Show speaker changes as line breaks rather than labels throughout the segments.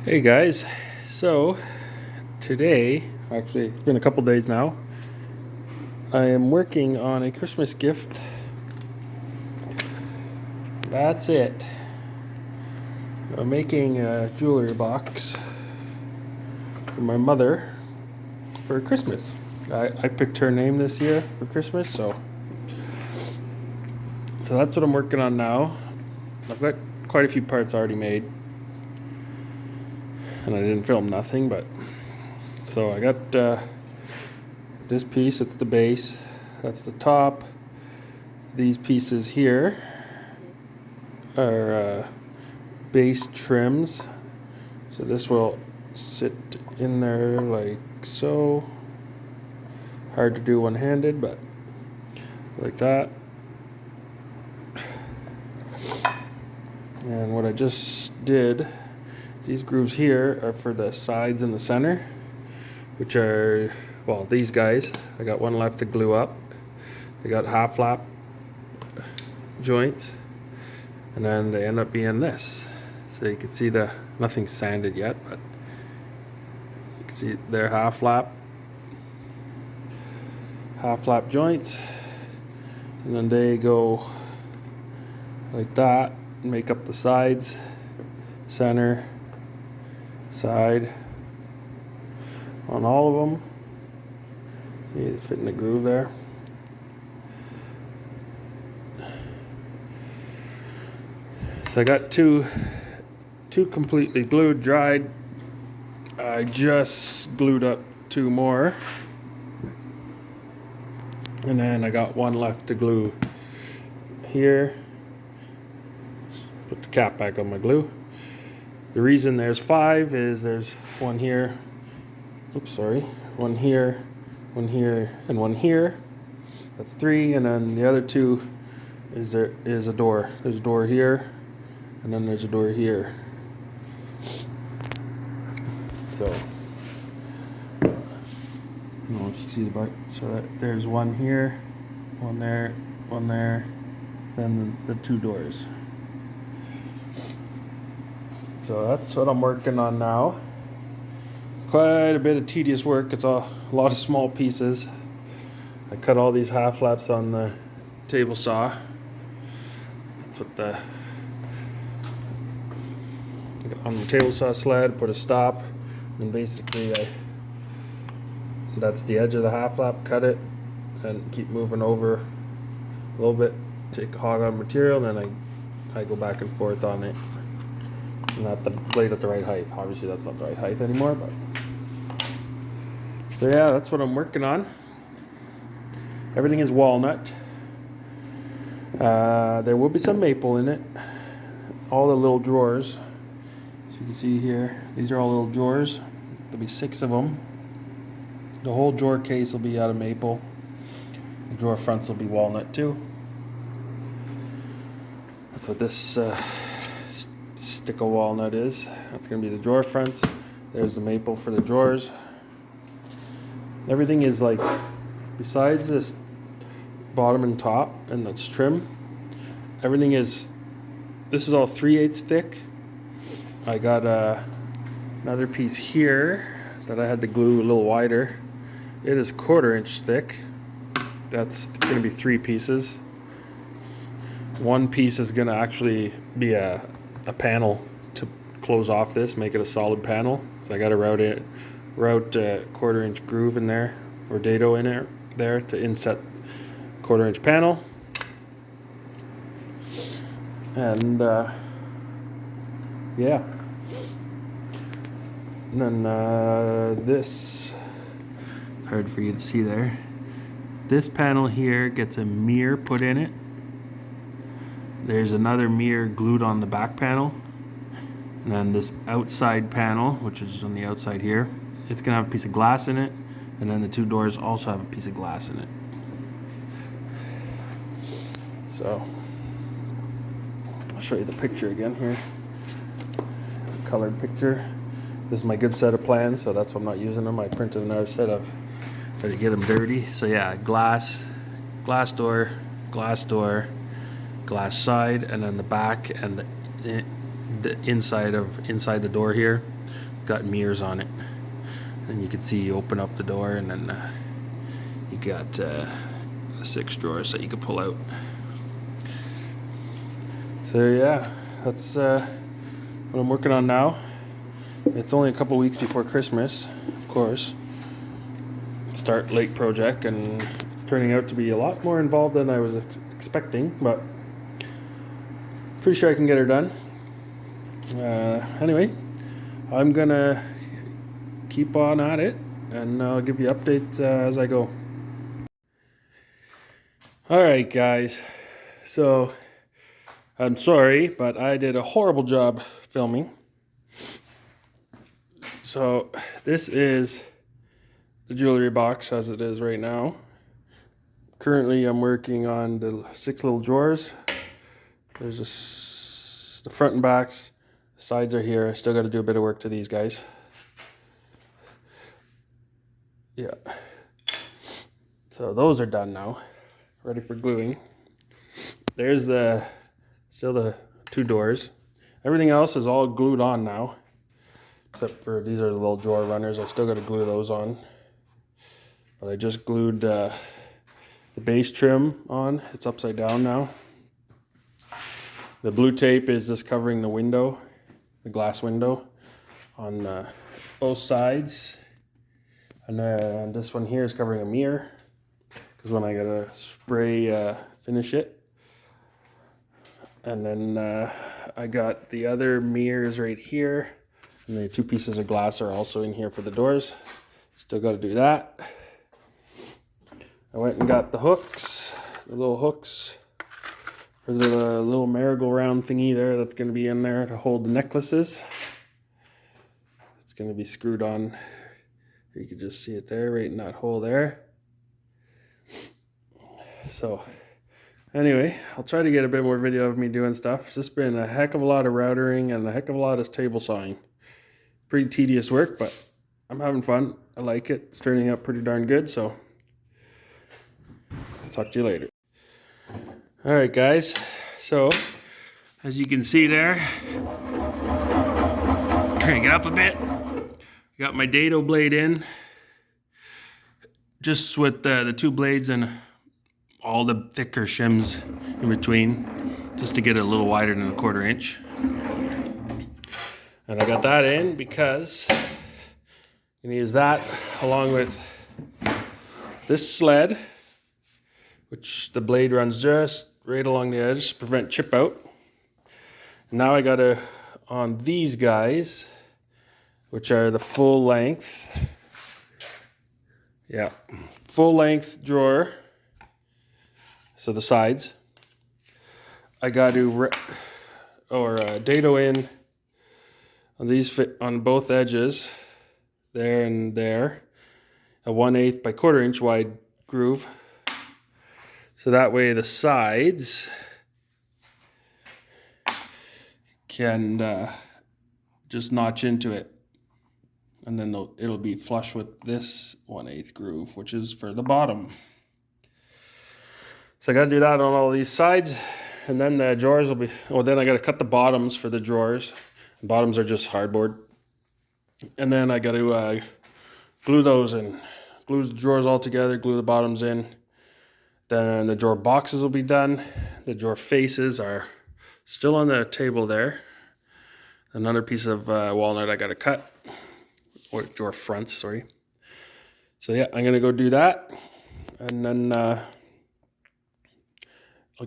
Hey guys, so today, actually it's been a couple days now, I am working on a Christmas gift. That's it. I'm making a jewelry box for my mother for Christmas. I picked her name this year for Christmas, so that's what I'm working on now. I've got quite a few parts already made. And I didn't film nothing, but so I got this piece. It's the base, that's the top. These pieces here are base trims, so this will sit in there like so. Hard to do one-handed, but like that. And what I just did, these grooves here are for the sides and the center, which are, well, these guys. I got one left to glue up. They got half flap joints, and then they end up being this. So you can see nothing's sanded yet, but you can see they're half flap joints, and then they go like that and make up the sides, center, side on all of them. See, they fit in the groove there. So I got two completely glued, dried. I just glued up two more, and then I got one left to glue here. Put the cap back on my glue. The reason there's 5 is there's one here, one here, one here, and one here. That's 3, and then the other 2 is there is a door. There's a door here, and then there's a door here. So, I don't know if you see the part. So there's one here, one there, then the 2 doors. So that's what I'm working on now. It's quite a bit of tedious work. It's a lot of small pieces. I cut all these half flaps on the table saw. That's what on the table saw sled, put a stop, and basically that's the edge of the half flap, cut it, and keep moving over a little bit, take hog on material, and then I go back and forth on it. Not the blade at the right height. Obviously that's not the right height anymore, but so yeah, that's what I'm working on. Everything is walnut. There will be some maple in it. All the little drawers, as you can see here, these are all little drawers. There'll be 6 of them. The whole drawer case will be out of maple. The drawer fronts will be walnut too. That's what this stick of walnut is. That's going to be the drawer fronts. There's the maple for the drawers. Everything is like, besides this bottom and top and that's trim, everything is, this is all 3/8 thick. I got another piece here that I had to glue a little wider. It is 1/4 inch thick. That's going to be 3 pieces. One piece is going to actually be a panel to close off this, make it a solid panel. So I got to route a 1/4 inch groove in there, or dado in there to inset 1/4 inch panel. And yeah. And then this, hard for you to see there. This panel here gets a mirror put in it. There's another mirror glued on the back panel, and then this outside panel, which is on the outside here, it's gonna have a piece of glass in it, and then the 2 doors also have a piece of glass in it. So I'll show you the picture again here, colored picture. This is my good set of plans, so that's why I'm not using them. I printed another set of to get them dirty. So yeah, glass door, glass side, and then the back and the inside the door here. got mirrors on it. And you can see you open up the door, and then you got the 6 drawers that you can pull out. So yeah, that's what I'm working on now. It's only a couple weeks before Christmas, of course. Start late project, and it's turning out to be a lot more involved than I was expecting, but pretty sure I can get her done. Anyway, I'm gonna keep on at it, and I'll give you updates as I go. Alright guys, so I'm sorry, but I did a horrible job filming. So this is the jewelry box as it is right now. Currently I'm working on the 6 little drawers. There's the front and backs. The sides are here. I still got to do a bit of work to these guys. Yeah. So those are done now. Ready for gluing. There's still the 2 doors. Everything else is all glued on now. Except for these are the little drawer runners. I still got to glue those on. But I just glued the base trim on. It's upside down now. The blue tape is just covering the window, the glass window on both sides. And then this one here is covering a mirror, because when I gotta spray finish it. And then I got the other mirrors right here, and the 2 pieces of glass are also in here for the doors. Still got to do that. I went and got the hooks, the little hooks for the little merry-go-round thingy there that's going to be in there to hold the necklaces. It's going to be screwed on. You can just see it there, right in that hole there. So anyway, I'll try to get a bit more video of me doing stuff. It's just been a heck of a lot of routering and a heck of a lot of table sawing. Pretty tedious work, but I'm having fun. I like it. It's turning out pretty darn good, so talk to you later. Alright guys, so as you can see there, crank it up a bit. Got my dado blade in, just with the 2 blades and all the thicker shims in between, just to get it a little wider than a 1/4 inch. And I got that in because I'm gonna use that along with this sled, which the blade runs just right along the edge to prevent chip out. Now I got on these guys, which are the full length. Yeah, full length drawer. So the sides. I got to dado in on these, fit on both edges, there and there, a 1/8 by 1/4 inch wide groove. So that way the sides can just notch into it. And then it'll be flush with this 1/8 groove, which is for the bottom. So I got to do that on all these sides. And then the drawers will be, then I got to cut the bottoms for the drawers. The bottoms are just hardboard. And then I got to glue those in. Glue the drawers all together, glue the bottoms in. Then the drawer boxes will be done. The drawer faces are still on the table there. Another piece of walnut I got to cut. Or drawer fronts, sorry. So yeah, I'm going to go do that. And then I'll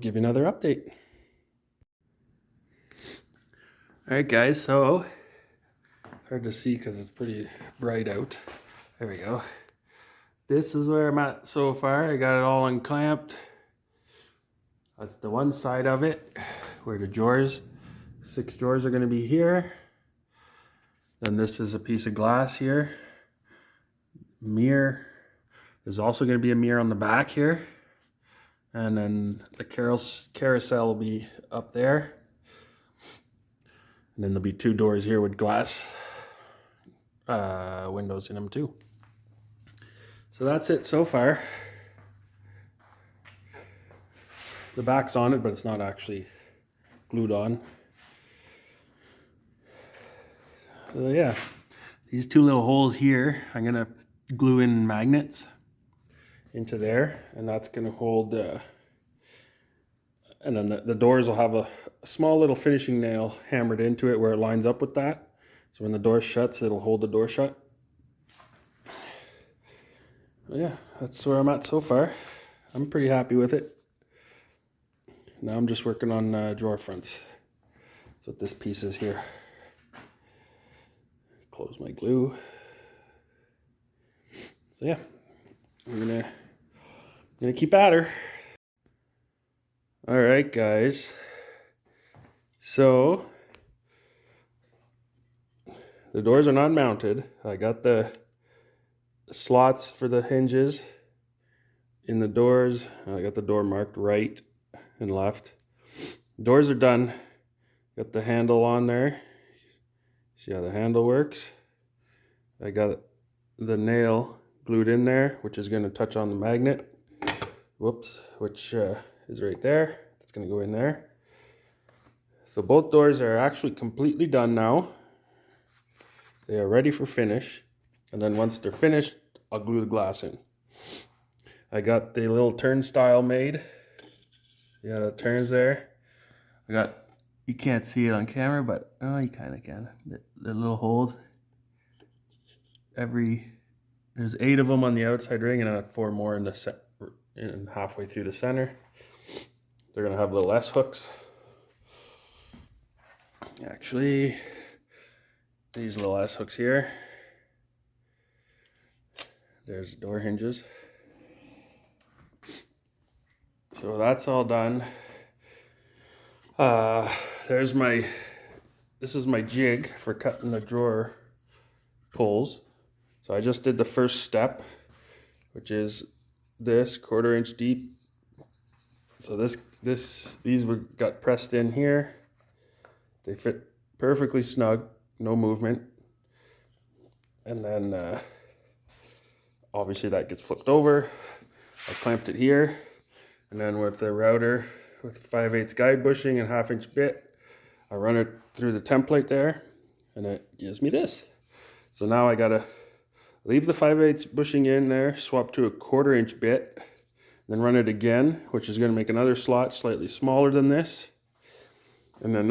give you another update. Alright guys, so hard to see because it's pretty bright out. There we go. This is where I'm at so far. I got it all unclamped. That's the one side of it where the drawers, 6 drawers are going to be here. Then this is a piece of glass here. Mirror. There's also going to be a mirror on the back here. And then the carousel will be up there. And then there'll be 2 doors here with glass windows in them too. So that's it so far. The back's on it, but it's not actually glued on. So yeah, these two little holes here, I'm gonna glue in magnets into there, and that's gonna hold, and then the doors will have a small little finishing nail hammered into it where it lines up with that. So when the door shuts, it'll hold the door shut. But yeah, that's where I'm at so far. I'm pretty happy with it. Now I'm just working on drawer fronts. That's what this piece is here. Close my glue. So yeah, I'm gonna keep at her. All right, guys. So the doors are not mounted. I got the slots for the hinges in the doors. I got the door marked right and left. Doors are done. Got the handle on there. See how the handle works? I got the nail glued in there, which is going to touch on the magnet. Whoops, which is right there. It's going to go in there. So both doors are actually completely done now. They are ready for finish. And then once they're finished, I'll glue the glass in. I got the little turnstile made. Yeah, that turns there. I got, you can't see it on camera, but oh, you kind of can. The little holes. There's 8 of them on the outside ring, and I have 4 more in the in halfway through the center. They're gonna have little S hooks. Actually, these little S hooks here. There's door hinges. So that's all done. This is my jig for cutting the drawer pulls. So I just did the first step, which is this 1/4 inch deep. So these got pressed in here. They fit perfectly snug, no movement. And then obviously that gets flipped over. I clamped it here, and then with the router with 5/8 guide bushing and 1/2 inch bit, I run it through the template there, and it gives me this. So now I gotta leave the 5/8 bushing in there, swap to a 1/4 inch bit, then run it again, which is gonna make another slot slightly smaller than this. And then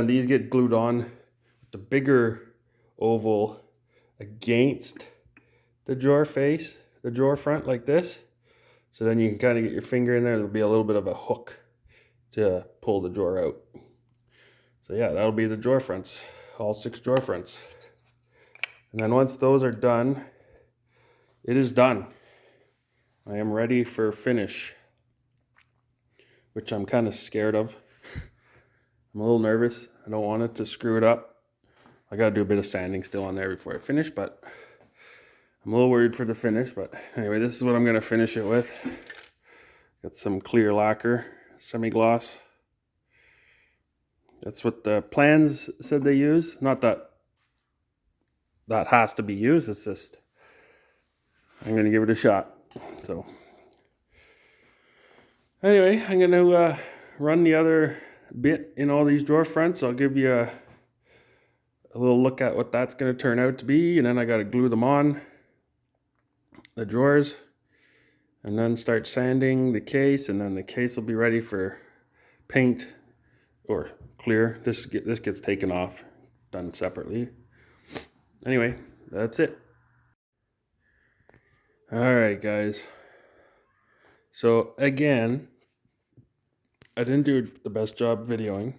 these get glued on with the bigger oval against the drawer face, the drawer front like this. So then you can kind of get your finger in there. There'll be a little bit of a hook to pull the drawer out. So yeah, that'll be the drawer fronts, all 6 drawer fronts. And then once those are done, it is done. I am ready for finish, which I'm kind of scared of. I'm a little nervous. I don't want it to screw it up. I gotta do a bit of sanding still on there before I finish, but I'm a little worried for the finish. But anyway, this is what I'm gonna finish it with. Got some clear lacquer, semi-gloss. That's what the plans said they use. Not that that has to be used. It's just, I'm gonna give it a shot. So anyway, I'm gonna run the other bit in all these drawer fronts. I'll give you a little look at what that's gonna turn out to be, and then I gotta glue them on the drawers, and then start sanding the case, and then the case will be ready for paint or clear. This gets taken off, done separately. Anyway, that's it. All right, guys. So again, I didn't do the best job videoing.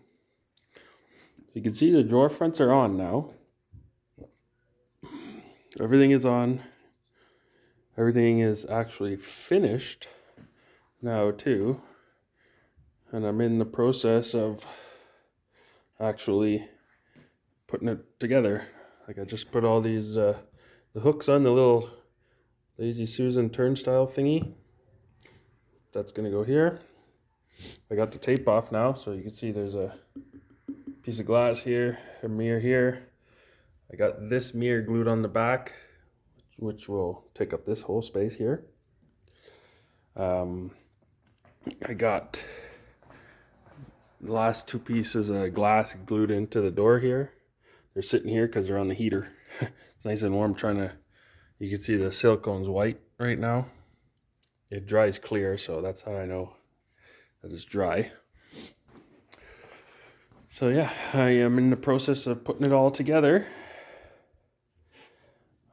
You can see the drawer fronts are on now. Everything is on. Everything is actually finished now too. And I'm in the process of actually putting it together. Like I just put all these the hooks on the little Lazy Susan turnstile thingy. That's gonna go here. I got the tape off now, so you can see there's a piece of glass here, a mirror here. I got this mirror glued on the back, which will take up this whole space here. I got the last 2 pieces of glass glued into the door here. they're sitting here because they're on the heater. It's nice and warm. You can see the silicone's white right now. It dries clear, so that's how I know that it's dry. So yeah, I am in the process of putting it all together.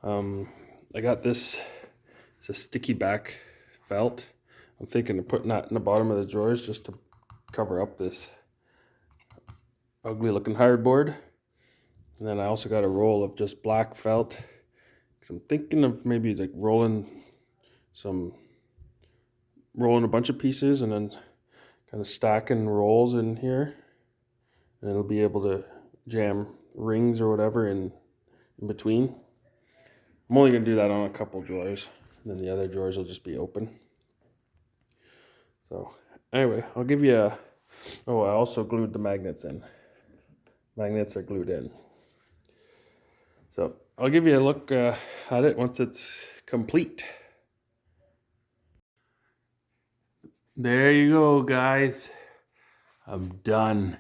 I got this, it's a sticky back felt. I'm thinking of putting that in the bottom of the drawers just to cover up this ugly looking hardboard. And then I also got a roll of just black felt, because I'm thinking of maybe like rolling a bunch of pieces and then kind of stacking rolls in here, and it'll be able to jam rings or whatever in between. I'm only going to do that on a couple drawers, and then the other drawers will just be open. So anyway, I'll give you a, oh, I also glued the magnets in. Magnets are glued in. So I'll give you a look at it once it's complete. There you go, guys. I'm done.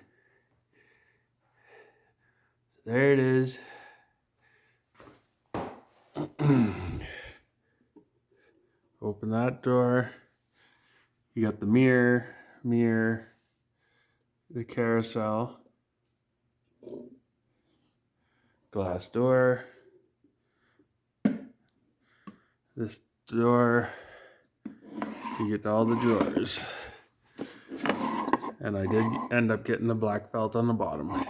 There it is. Open that door. You got the mirror, the carousel, glass door, this door. You get all the drawers. And I did end up getting the black felt on the bottom.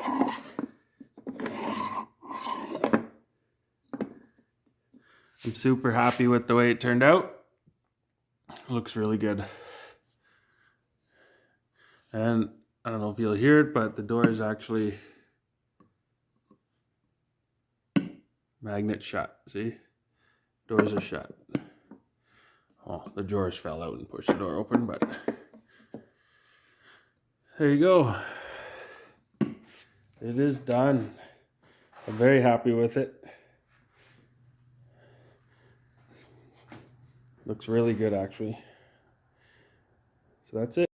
I'm super happy with the way it turned out. It looks really good. And I don't know if you'll hear it, but the door is actually magnet shut. See? Doors are shut. Oh, the drawers fell out and pushed the door open, but there you go. It is done. I'm very happy with it. Looks really good, actually. So that's it.